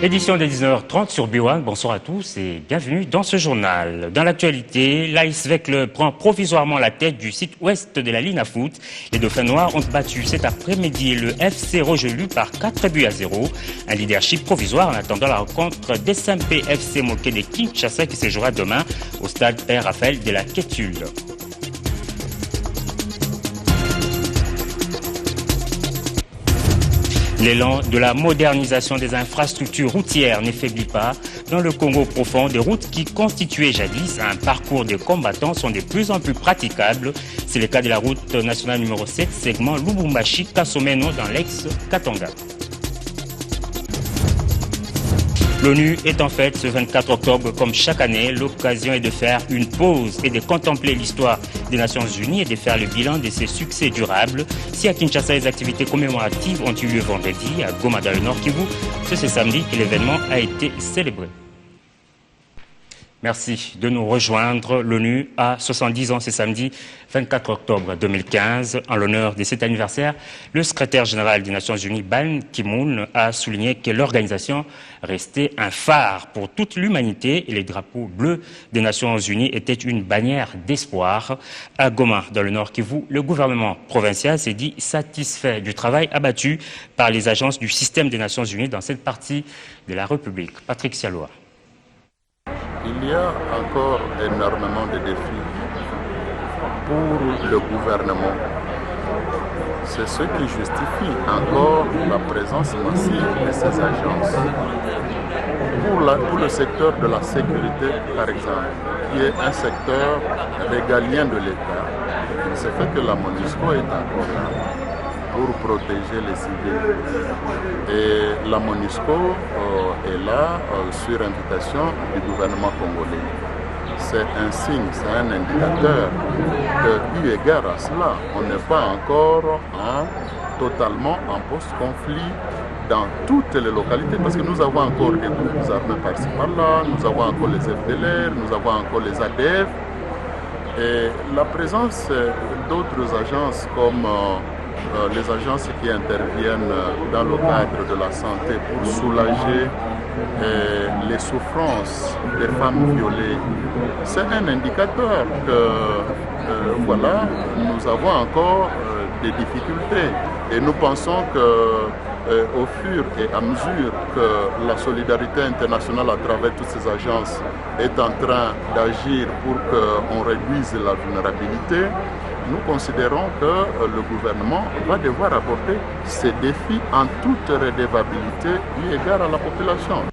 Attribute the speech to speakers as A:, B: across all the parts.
A: Édition de 19h30 sur B1. Bonsoir à tous et bienvenue dans ce journal. Dans l'actualité, l'ASV Club prend provisoirement la tête du site ouest de la Ligne à foot. Les Dauphins Noirs ont battu cet après-midi le FC Rojelu par 4-0. Un leadership provisoire en attendant la rencontre d'SMP FC Moké de Kinshasa qui se jouera demain au stade Père Raphaël de la Quétule. L'élan de la modernisation des infrastructures routières n'affaiblit pas. Dans le Congo profond, des routes qui constituaient jadis un parcours de combattants sont de plus en plus praticables. C'est le cas de la route nationale numéro 7, segment Lubumbashi-Kasomeno dans l'ex-Katanga. L'ONU est en fête ce 24 octobre comme chaque année. L'occasion est de faire une pause et de contempler l'histoire des Nations Unies et de faire le bilan de ses succès durables. Si à Kinshasa, les activités commémoratives ont eu lieu vendredi, à Goma dans le Nord Kivu, c'est ce samedi que l'événement a été célébré. Merci de nous rejoindre. L'ONU a 70 ans ce samedi 24 octobre 2015. En l'honneur de cet anniversaire, le secrétaire général des Nations Unies, Ban Ki-moon, a souligné que l'organisation restait un phare pour toute l'humanité et les drapeaux bleus des Nations Unies étaient une bannière d'espoir. À Goma, dans le Nord Kivu, le gouvernement provincial s'est dit satisfait du travail abattu par les agences du système des Nations Unies dans cette partie de la République. Patrick Sialoa.
B: Il y a encore énormément de défis pour le gouvernement. C'est ce qui justifie encore la présence massive de ces agences. Pour le secteur de la sécurité, par exemple, qui est un secteur régalien de l'État, c'est fait que la MONUSCO est encore là pour protéger les civils. Et la MONUSCO est là sur invitation du gouvernement congolais. C'est un signe, c'est un indicateur que, eu égard à cela, on n'est pas encore totalement en post-conflit dans toutes les localités, parce que nous avons encore des groupes armés par-ci par-là, nous avons encore les FDLR, nous avons encore les ADF. Et la présence d'autres agences comme les agences qui interviennent dans le cadre de la santé pour soulager les souffrances des femmes violées, c'est un indicateur que voilà, nous avons encore des difficultés. Et nous pensons que au fur et à mesure que la solidarité internationale à travers toutes ces agences est en train d'agir pour qu'on réduise la vulnérabilité, nous considérons que le gouvernement va devoir aborder ces défis en toute redevabilité eu égard à la population.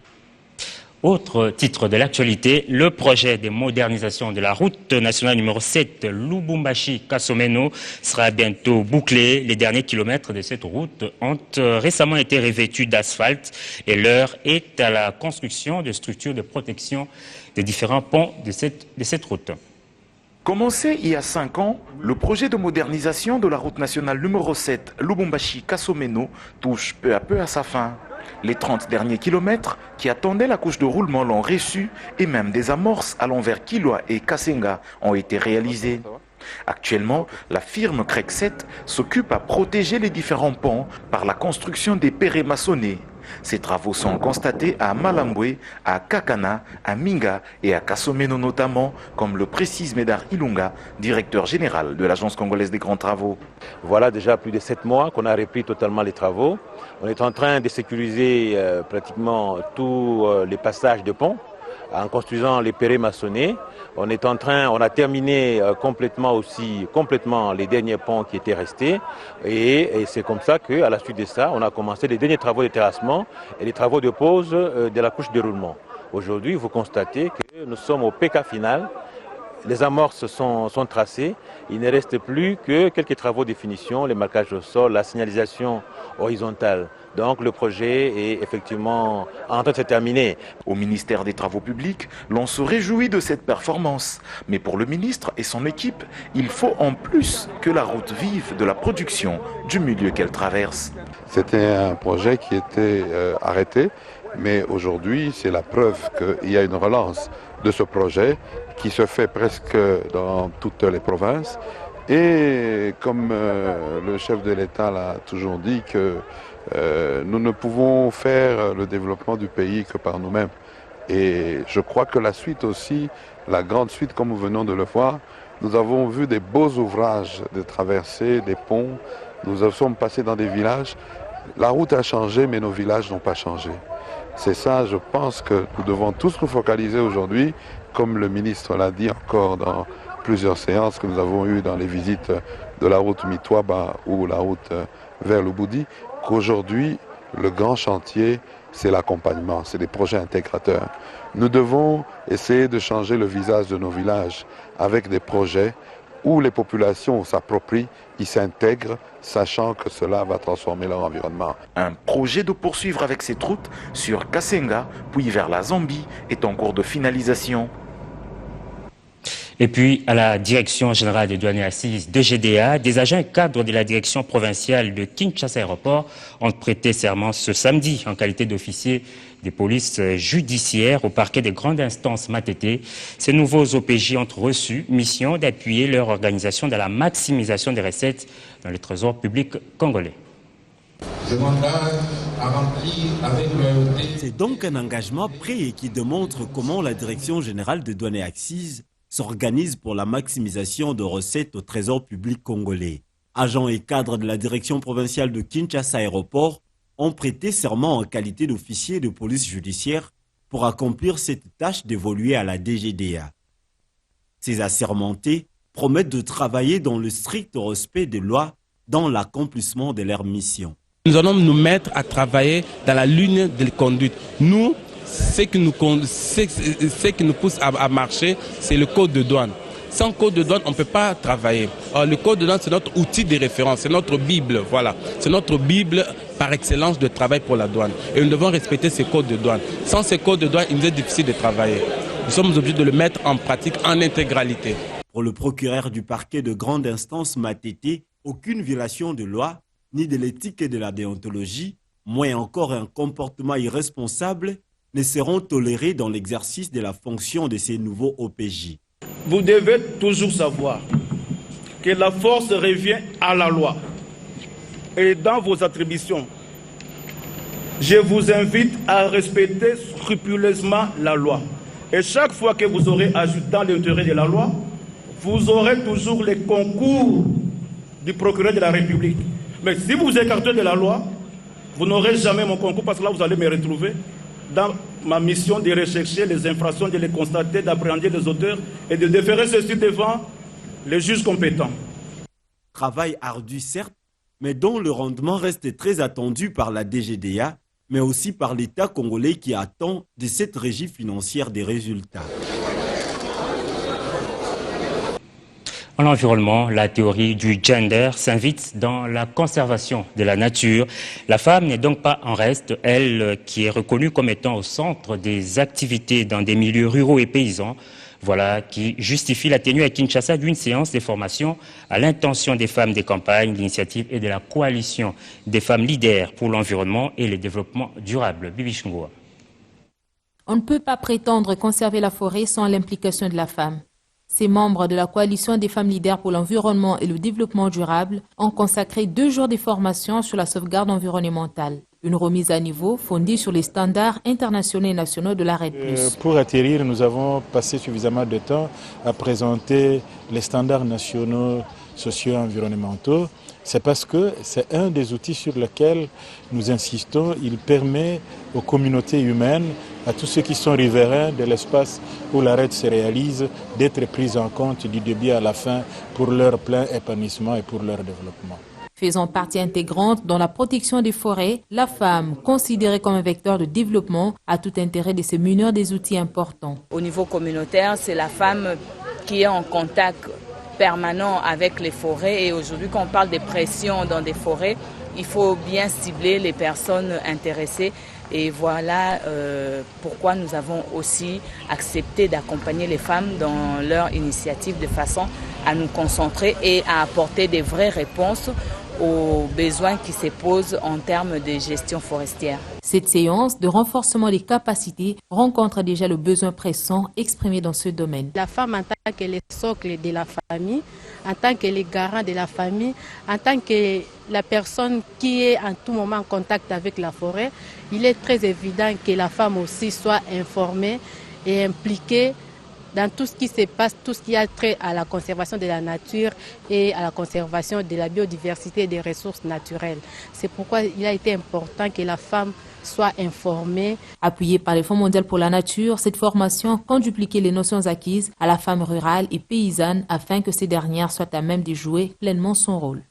A: Autre titre de l'actualité, le projet de modernisation de la route nationale numéro 7 Lubumbashi-Kasomeno sera bientôt bouclé. Les derniers kilomètres de cette route ont récemment été revêtus d'asphalte et l'heure est à la construction de structures de protection des différents ponts de cette route.
C: Commencé il y a 5 ans, le projet de modernisation de la route nationale numéro 7 Lubumbashi-Kasomeno touche peu à peu à sa fin. Les 30 derniers kilomètres qui attendaient la couche de roulement l'ont reçu et même des amorces allant vers Kilwa et Kasenga ont été réalisées. Actuellement, la firme Crec 7 s'occupe à protéger les différents ponts par la construction des pérés maçonnés. Ces travaux sont constatés à Malambwe, à Kakana, à Minga et à Kasomeno notamment, comme le précise Médard Ilunga, directeur général de l'Agence congolaise des grands travaux.
D: Voilà déjà plus de 7 mois qu'on a repris totalement les travaux. On est en train de sécuriser pratiquement tous les passages de ponts en construisant les pérés maçonnés. On a terminé complètement les derniers ponts qui étaient restés et c'est comme ça qu'à la suite de ça, on a commencé les derniers travaux de terrassement et les travaux de pose de la couche de roulement. Aujourd'hui, vous constatez que nous sommes au PK final. Les amorces sont tracées, il ne reste plus que quelques travaux de finition, les marquages au sol, la signalisation horizontale. Donc le projet est effectivement en train de se terminer.
C: Au ministère des Travaux publics, l'on se réjouit de cette performance. Mais pour le ministre et son équipe, il faut en plus que la route vive de la production du milieu qu'elle traverse.
E: C'était un projet qui était arrêté, mais aujourd'hui c'est la preuve qu'il y a une relance de ce projet qui se fait presque dans toutes les provinces. Et comme le chef de l'État l'a toujours dit, que Nous ne pouvons faire le développement du pays que par nous-mêmes. Et je crois que la suite aussi, la grande suite comme nous venons de le voir, nous avons vu des beaux ouvrages de traversées, des ponts, nous sommes passés dans des villages. La route a changé, mais nos villages n'ont pas changé. C'est ça, je pense que nous devons tous nous focaliser aujourd'hui, comme le ministre l'a dit encore dans plusieurs séances que nous avons eues dans les visites de la route Mitwaba ou la route vers le Boudi, qu'aujourd'hui, le grand chantier, c'est l'accompagnement, c'est des projets intégrateurs. Nous devons essayer de changer le visage de nos villages avec des projets où les populations s'approprient, ils s'intègrent, sachant que cela va transformer leur environnement.
C: Un projet de poursuivre avec cette route sur Kasenga, puis vers la Zambie, est en cours de finalisation.
A: Et puis, à la Direction générale des douanes et assises de GDA, des agents et cadres de la Direction provinciale de Kinshasa Aéroport ont prêté serment ce samedi en qualité d'officiers des polices judiciaires au parquet des grandes instances Matete. Ces nouveaux OPJ ont reçu mission d'appuyer leur organisation dans la maximisation des recettes dans le trésor public congolais.
F: C'est donc un engagement pris et qui démontre comment la Direction générale des douanes et assises s'organise pour la maximisation de recettes au trésor public congolais. Agents et cadres de la direction provinciale de Kinshasa Aéroport ont prêté serment en qualité d'officiers de police judiciaire pour accomplir cette tâche dévolue à la DGDA. Ces assermentés promettent de travailler dans le strict respect des lois dans l'accomplissement de leur mission.
G: Nous allons nous mettre à travailler dans la ligne de conduite. Nous, ce qui nous pousse à marcher, c'est le code de douane. Sans code de douane, on ne peut pas travailler. Alors, le code de douane, c'est notre outil de référence, c'est notre Bible, voilà. C'est notre Bible par excellence de travail pour la douane. Et nous devons respecter ces codes de douane. Sans ces codes de douane, il nous est difficile de travailler. Nous sommes obligés de le mettre en pratique en intégralité.
F: Pour le procureur du parquet de grande instance Matete, aucune violation de loi, ni de l'éthique et de la déontologie, moins encore un comportement irresponsable, ne seront tolérés dans l'exercice de la fonction de ces nouveaux OPJ.
H: Vous devez toujours savoir que la force revient à la loi. Et dans vos attributions, je vous invite à respecter scrupuleusement la loi. Et chaque fois que vous aurez agi dans l'intérêt de la loi, vous aurez toujours les concours du procureur de la République. Mais si vous écartez de la loi, vous n'aurez jamais mon concours parce que là, vous allez me retrouver dans ma mission de rechercher les infractions, de les constater, d'appréhender les auteurs et de déférer ceci devant les juges compétents.
F: Travail ardu certes, mais dont le rendement reste très attendu par la DGDA, mais aussi par l'État congolais qui attend de cette régie financière des résultats.
A: En environnement, la théorie du gender s'invite dans la conservation de la nature. La femme n'est donc pas en reste, elle qui est reconnue comme étant au centre des activités dans des milieux ruraux et paysans. Voilà qui justifie la tenue à Kinshasa d'une séance de formation à l'intention des femmes des campagnes, l'initiative et de la coalition des femmes leaders pour l'environnement et le développement durable. Bibi Chungoa.
I: On ne peut pas prétendre conserver la forêt sans l'implication de la femme. Ces membres de la coalition des femmes leaders pour l'environnement et le développement durable ont consacré 2 jours de formation sur la sauvegarde environnementale. Une remise à niveau fondée sur les standards internationaux et nationaux de la RED+.
J: Pour atterrir, nous avons passé suffisamment de temps à présenter les standards nationaux socio-environnementaux. C'est parce que c'est un des outils sur lesquels nous insistons. Il permet aux communautés humaines, à tous ceux qui sont riverains de l'espace où la RED se réalise, d'être pris en compte du début à la fin pour leur plein épanouissement et pour leur développement.
I: Faisant partie intégrante dans la protection des forêts, la femme, considérée comme un vecteur de développement, a tout intérêt de se munir des outils importants.
K: Au niveau communautaire, c'est la femme qui est en contact permanent avec les forêts et aujourd'hui quand on parle des pressions dans des forêts, il faut bien cibler les personnes intéressées et voilà pourquoi nous avons aussi accepté d'accompagner les femmes dans leur initiative de façon à nous concentrer et à apporter des vraies réponses aux besoins qui se posent en termes de gestion forestière.
I: Cette séance de renforcement des capacités rencontre déjà le besoin pressant exprimé dans ce domaine.
L: La femme en tant que le socle de la famille, en tant que le garant de la famille, en tant que la personne qui est en tout moment en contact avec la forêt, il est très évident que la femme aussi soit informée et impliquée dans tout ce qui se passe, tout ce qui a trait à la conservation de la nature et à la conservation de la biodiversité et des ressources naturelles. C'est pourquoi il a été important que la femme soit informée.
I: Appuyée par le Fonds mondial pour la nature, cette formation compte dupliquer les notions acquises à la femme rurale et paysanne afin que ces dernières soient à même de jouer pleinement son rôle.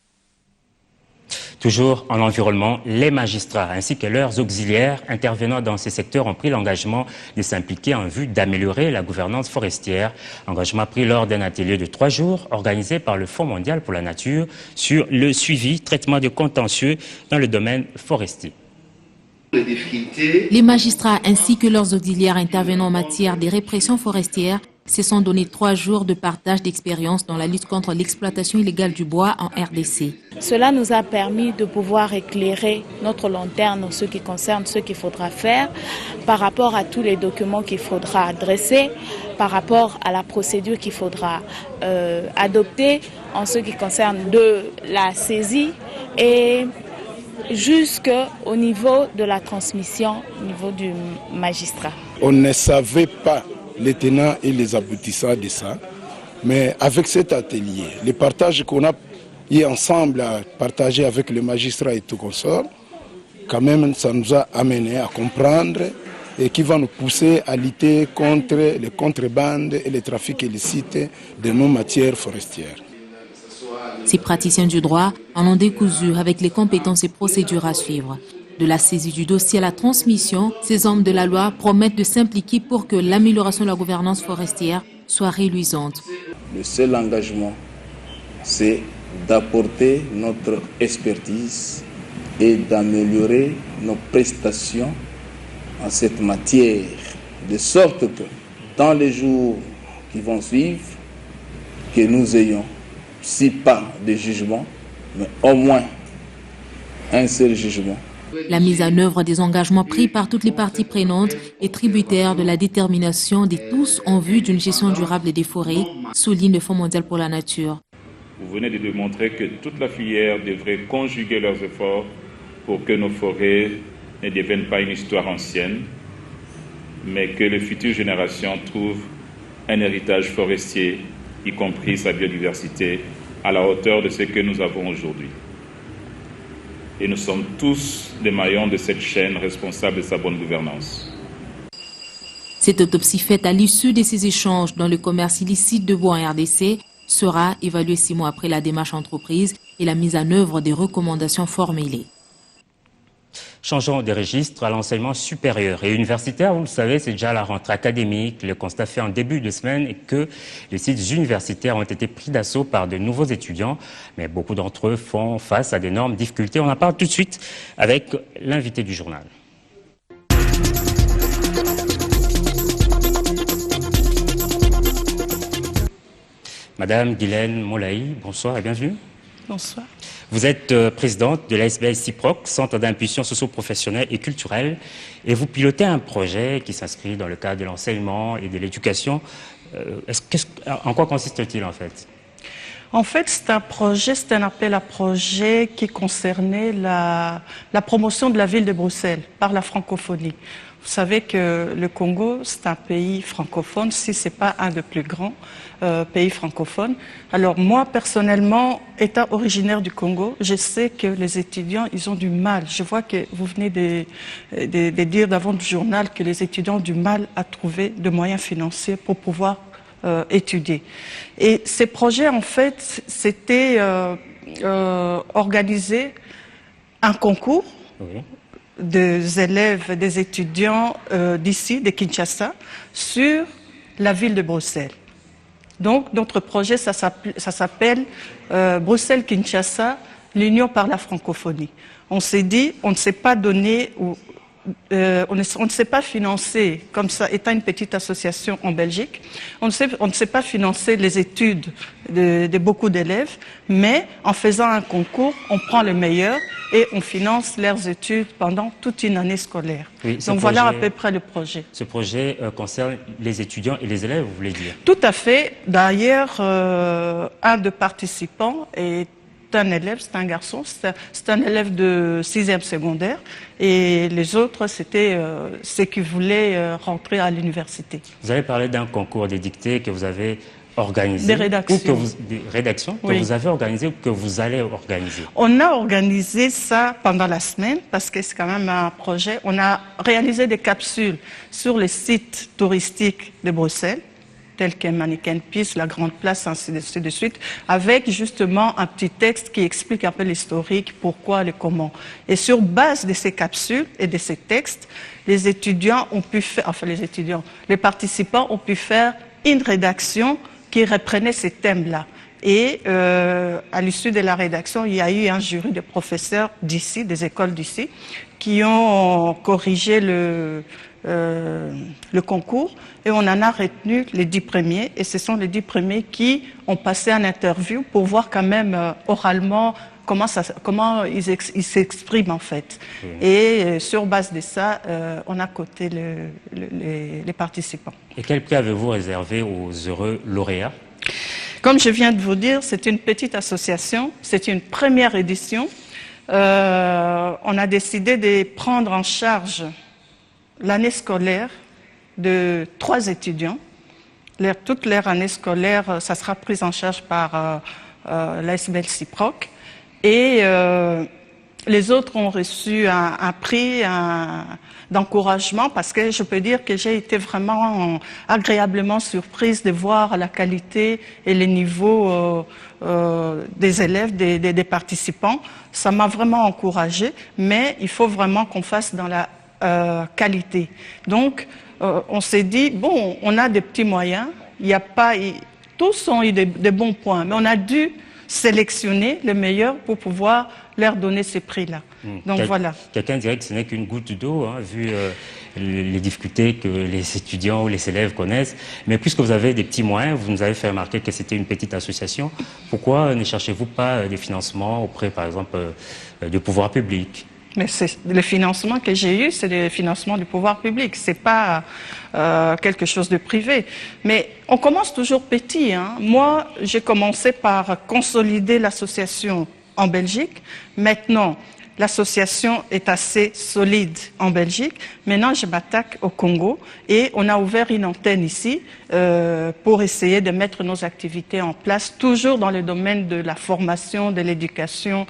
A: Toujours en environnement, les magistrats ainsi que leurs auxiliaires intervenant dans ces secteurs ont pris l'engagement de s'impliquer en vue d'améliorer la gouvernance forestière. Engagement pris lors d'un atelier de 3 jours organisé par le Fonds mondial pour la nature sur le suivi, traitement de contentieux dans le domaine forestier.
I: Les magistrats ainsi que leurs auxiliaires intervenant en matière de répression forestière se sont donné 3 jours de partage d'expérience dans la lutte contre l'exploitation illégale du bois en RDC.
M: Cela nous a permis de pouvoir éclairer notre lanterne en ce qui concerne ce qu'il faudra faire par rapport à tous les documents qu'il faudra adresser, par rapport à la procédure qu'il faudra adopter en ce qui concerne de la saisie et jusqu'au niveau de la transmission au niveau du magistrat.
N: On ne savait pas les tenants et les aboutissants de ça, mais avec cet atelier, les partages qu'on a eu ensemble à partager avec les magistrats et tout consort, quand même ça nous a amené à comprendre et qui va nous pousser à lutter contre les contrebandes et les trafics illicites de nos matières forestières.
I: Ces praticiens du droit en ont décousu avec les compétences et procédures à suivre. De la saisie du dossier à la transmission, ces hommes de la loi promettent de s'impliquer pour que l'amélioration de la gouvernance forestière soit reluisante.
O: Le seul engagement, c'est d'apporter notre expertise et d'améliorer nos prestations en cette matière, de sorte que dans les jours qui vont suivre, que nous ayons, si pas de jugement, mais au moins un seul jugement.
I: La mise en œuvre des engagements pris par toutes les parties prenantes est tributaire de la détermination de tous en vue d'une gestion durable des forêts, souligne le Fonds mondial pour la nature.
P: Vous venez de démontrer que toute la filière devrait conjuguer leurs efforts pour que nos forêts ne deviennent pas une histoire ancienne, mais que les futures générations trouvent un héritage forestier, y compris sa biodiversité, à la hauteur de ce que nous avons aujourd'hui. Et nous sommes tous des maillons de cette chaîne responsables de sa bonne gouvernance.
I: Cette autopsie faite à l'issue de ces échanges dans le commerce illicite de bois en RDC sera évaluée 6 mois après la démarche entreprise et la mise en œuvre des recommandations formulées.
A: Changeons de registre à l'enseignement supérieur et universitaire. Vous le savez, c'est déjà la rentrée académique. Le constat fait en début de semaine est que les sites universitaires ont été pris d'assaut par de nouveaux étudiants, mais beaucoup d'entre eux font face à d'énormes difficultés. On en parle tout de suite avec l'invité du journal. Madame Guylaine Molaï, bonsoir et bienvenue.
Q: Bonsoir.
A: Vous êtes présidente de l'ASBL CIPROC, Centre d'impulsion socio-professionnelle et culturelle, et vous pilotez un projet qui s'inscrit dans le cadre de l'enseignement et de l'éducation. En quoi consiste-t-il en fait?
Q: En fait, c'est un appel à projet qui concernait la promotion de la ville de Bruxelles par la francophonie. Vous savez que le Congo, c'est un pays francophone, si ce n'est pas un des plus grands pays francophones. Alors moi, personnellement, étant originaire du Congo, je sais que les étudiants, ils ont du mal. Je vois que vous venez de dire d'avant du journal que les étudiants ont du mal à trouver de moyens financiers pour pouvoir étudier. Et ces projets, en fait, c'était organiser un concours. Oui. Des élèves, des étudiants d'ici, de Kinshasa, sur la ville de Bruxelles. Donc, notre projet, ça s'appelle Bruxelles-Kinshasa, l'Union par la francophonie. On s'est dit, on ne s'est pas donné on ne sait pas financer, comme ça, étant une petite association en Belgique, on ne sait pas financer les études de beaucoup d'élèves, mais en faisant un concours, on prend les meilleurs et on finance leurs études pendant toute une année scolaire.
A: Oui,
Q: donc voilà à peu près le projet.
A: Ce projet concerne les étudiants et les élèves, vous voulez dire?
Q: Tout à fait. D'ailleurs, un des participants est un élève, c'est un garçon, c'est un élève de 6e secondaire, et les autres, c'était ceux qui voulaient rentrer à l'université.
A: Vous avez parlé d'un concours des dictées que vous avez organisé.
Q: Des rédactions.
A: Des rédactions que
Q: oui.
A: vous avez organisées ou que vous allez organiser.
Q: On a organisé ça pendant la semaine, parce que c'est quand même un projet. On a réalisé des capsules sur les sites touristiques de Bruxelles, tels que Mannequin Peace, la Grande Place, ainsi de suite, avec justement un petit texte qui explique un peu l'historique, pourquoi, le comment. Et sur base de ces capsules et de ces textes, les étudiants ont pu faire, enfin les participants ont pu faire une rédaction qui reprenait ces thèmes-là. Et à l'issue de la rédaction, il y a eu un jury de professeurs d'ici, des écoles d'ici, qui ont corrigé le concours, et on en a retenu les 10 premiers, et ce sont les 10 premiers qui ont passé en interview pour voir quand même oralement comment ils s'expriment en fait. Et sur base de ça, on a coté les participants.
A: Et quel prix avez-vous réservé aux heureux lauréats?
Q: Comme je viens de vous dire, c'est une petite association, c'est une première édition. On a décidé de prendre en charge l'année scolaire de 3 étudiants. Toute leur année scolaire, ça sera pris en charge par l'ASBL Ciproc. Et les autres ont reçu un prix d'encouragement, parce que je peux dire que j'ai été vraiment agréablement surprise de voir la qualité et les niveaux des élèves, des participants. Ça m'a vraiment encouragée, mais il faut vraiment qu'on fasse dans la qualité. Donc, on s'est dit, bon, on a des petits moyens, tous ont eu des bons points, mais on a dû sélectionner les meilleurs pour pouvoir leur donner ces prix-là. Donc voilà.
A: Quelqu'un dirait que ce n'est qu'une goutte d'eau, hein, vu les difficultés que les étudiants ou les élèves connaissent. Mais puisque vous avez des petits moyens, vous nous avez fait remarquer que c'était une petite association, pourquoi ne cherchez-vous pas des financements auprès, par exemple, du pouvoir public?
Q: Mais le financement que j'ai eu, c'est le financement du pouvoir public. C'est pas quelque chose de privé. Mais on commence toujours petit, hein. Moi, j'ai commencé par consolider l'association en Belgique. Maintenant, l'association est assez solide en Belgique. Maintenant, je m'attaque au Congo, et on a ouvert une antenne ici pour essayer de mettre nos activités en place, toujours dans le domaine de la formation, de l'éducation,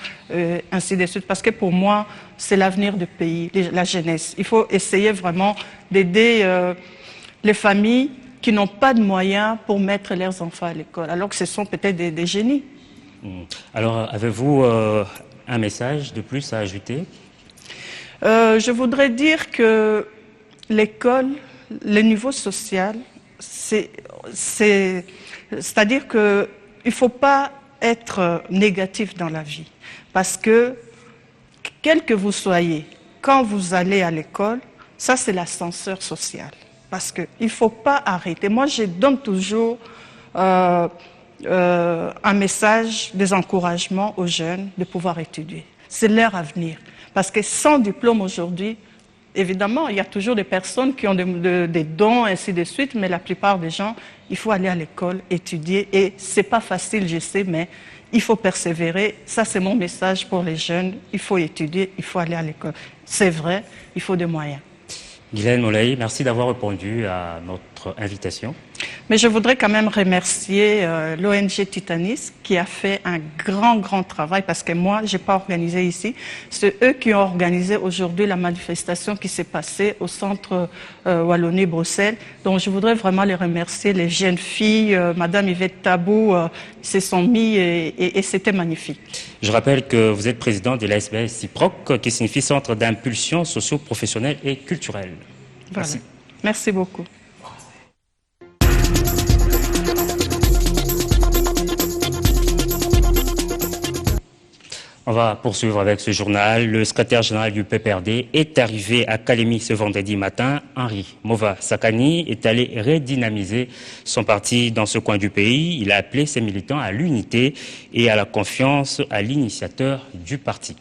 Q: ainsi de suite. Parce que pour moi, c'est l'avenir du pays, la jeunesse. Il faut essayer vraiment d'aider les familles qui n'ont pas de moyens pour mettre leurs enfants à l'école, alors que ce sont peut-être des génies.
A: Alors, avez-vous un message de plus à ajouter?
Q: Je voudrais dire que l'école, le niveau social, c'est-à-dire qu'il ne faut pas être négatif dans la vie. Parce que, quel que vous soyez, quand vous allez à l'école, ça c'est l'ascenseur social. Parce qu'il ne faut pas arrêter. Moi, je donne toujours un message, des encouragements aux jeunes de pouvoir étudier. C'est leur avenir. Parce que sans diplôme aujourd'hui, évidemment, il y a toujours des personnes qui ont des dons, ainsi de suite, mais la plupart des gens, il faut aller à l'école, étudier. Et ce n'est pas facile, je sais, mais il faut persévérer. Ça, c'est mon message pour les jeunes. Il faut étudier, il faut aller à l'école. C'est vrai, il faut des moyens.
A: Guylaine Molayi, merci d'avoir répondu à notre invitation.
Q: Mais je voudrais quand même remercier l'ONG Titanis qui a fait un grand travail, parce que moi, je n'ai pas organisé ici. C'est eux qui ont organisé aujourd'hui la manifestation qui s'est passée au centre Wallonie-Bruxelles. Donc je voudrais vraiment les remercier, les jeunes filles, Madame Yvette Tabou, se sont mis et c'était magnifique.
A: Je rappelle que vous êtes président de l'ASBL Ciproc, qui signifie Centre d'impulsion socio-professionnelle et culturelle.
Q: Voilà.
A: Merci.
Q: Merci beaucoup.
A: On va poursuivre avec ce journal. Le secrétaire général du PPRD est arrivé à Kalemi ce vendredi matin. Henri Mova Sakani est allé redynamiser son parti dans ce coin du pays. Il a appelé ses militants à l'unité et à la confiance à l'initiateur du parti.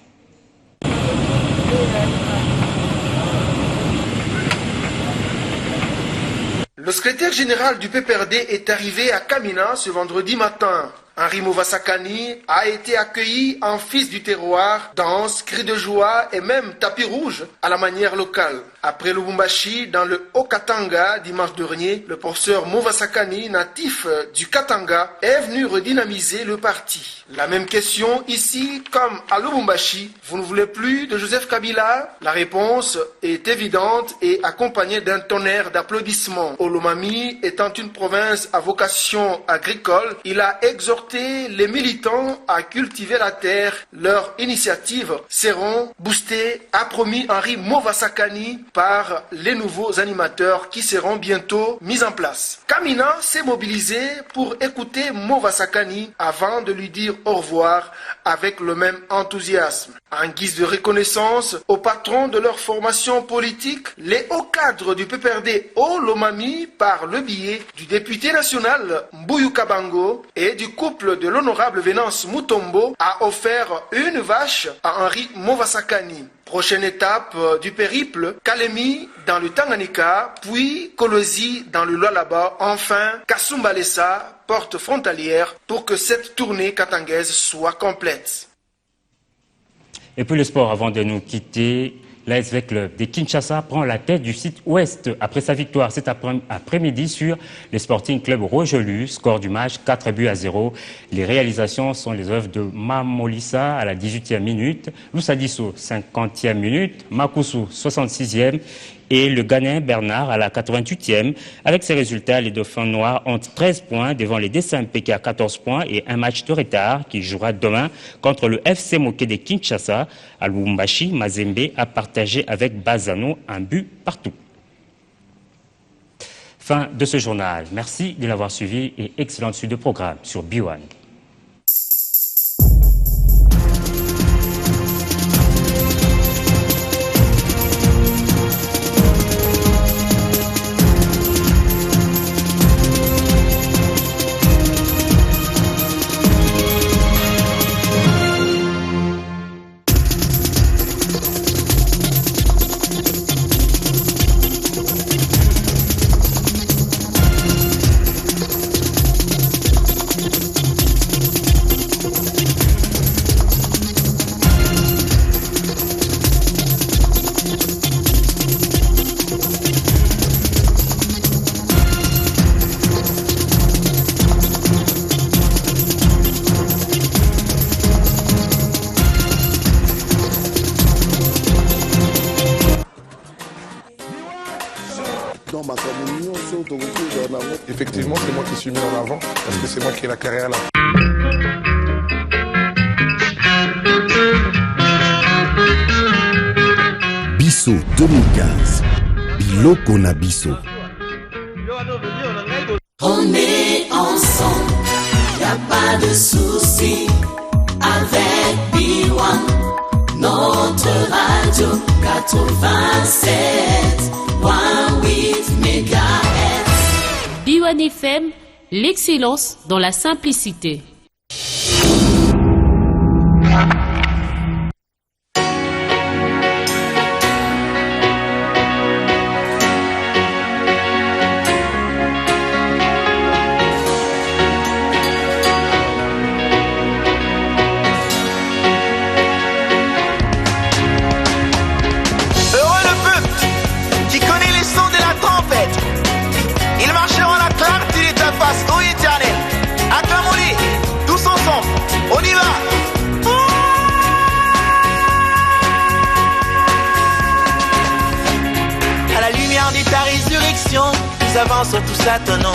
R: Le secrétaire général du PPRD est arrivé à Kamina ce vendredi matin. Henri Mova Sakani a été accueilli en fils du terroir, danse, cris de joie et même tapis rouge à la manière locale. Après Lubumbashi, dans le Haut-Katanga, dimanche dernier, le professeur Mova Sakani, natif du Katanga, est venu redynamiser le parti. La même question ici, comme à Lubumbashi. Vous ne voulez plus de Joseph Kabila? La réponse est évidente et accompagnée d'un tonnerre d'applaudissements. Olomami étant une province à vocation agricole, il a exhorté les militants à cultiver la terre. Leurs initiatives seront boostées, a promis Henri Mova Sakani, par les nouveaux animateurs qui seront bientôt mis en place. Kamina s'est mobilisé pour écouter Mova Sakani avant de lui dire au revoir avec le même enthousiasme. En guise de reconnaissance aux patrons de leur formation politique, les hauts cadres du PPRD Olomami, par le biais du député national Mbuyu Kabango et du couple de l'honorable Venance Mutombo, a offert une vache à Henri Mova Sakani. Prochaine étape du périple, Kalemi dans le Tanganyika, puis Kolosi dans le Lualaba, enfin Kasumbalesa, porte frontalière, pour que cette tournée katangaise soit complète.
A: Et puis le sport, avant de nous quitter, l'ASV Club de Kinshasa prend la tête du site ouest après sa victoire cet après-midi sur le Sporting Club Rojolu. Score du match 4-0. Les réalisations sont les œuvres de Mamolissa à la 18e minute, Loussadisso 50e minute, Makousou 66e et le Ghanéen Bernard à la 88e. Avec ces résultats, les Dauphins noirs ont 13 points devant les DSMP qui a 14 points et un match de retard qui jouera demain contre le FC Moké de Kinshasa. À Lubumbashi, Mazembe a partagé avec Bazano un but partout. Fin de ce journal. Merci de l'avoir suivi et excellente suite de programme sur B1.
S: Effectivement, c'est moi qui suis mis en avant parce que c'est moi qui ai la carrière là.
T: Bisso 2015. Biloko na Bisso.
U: On est ensemble, y a pas de souci avec B1, notre radio 87.8 MHz.
V: B1 FM, l'excellence dans la simplicité.
W: Nous avançons tous à ton nom.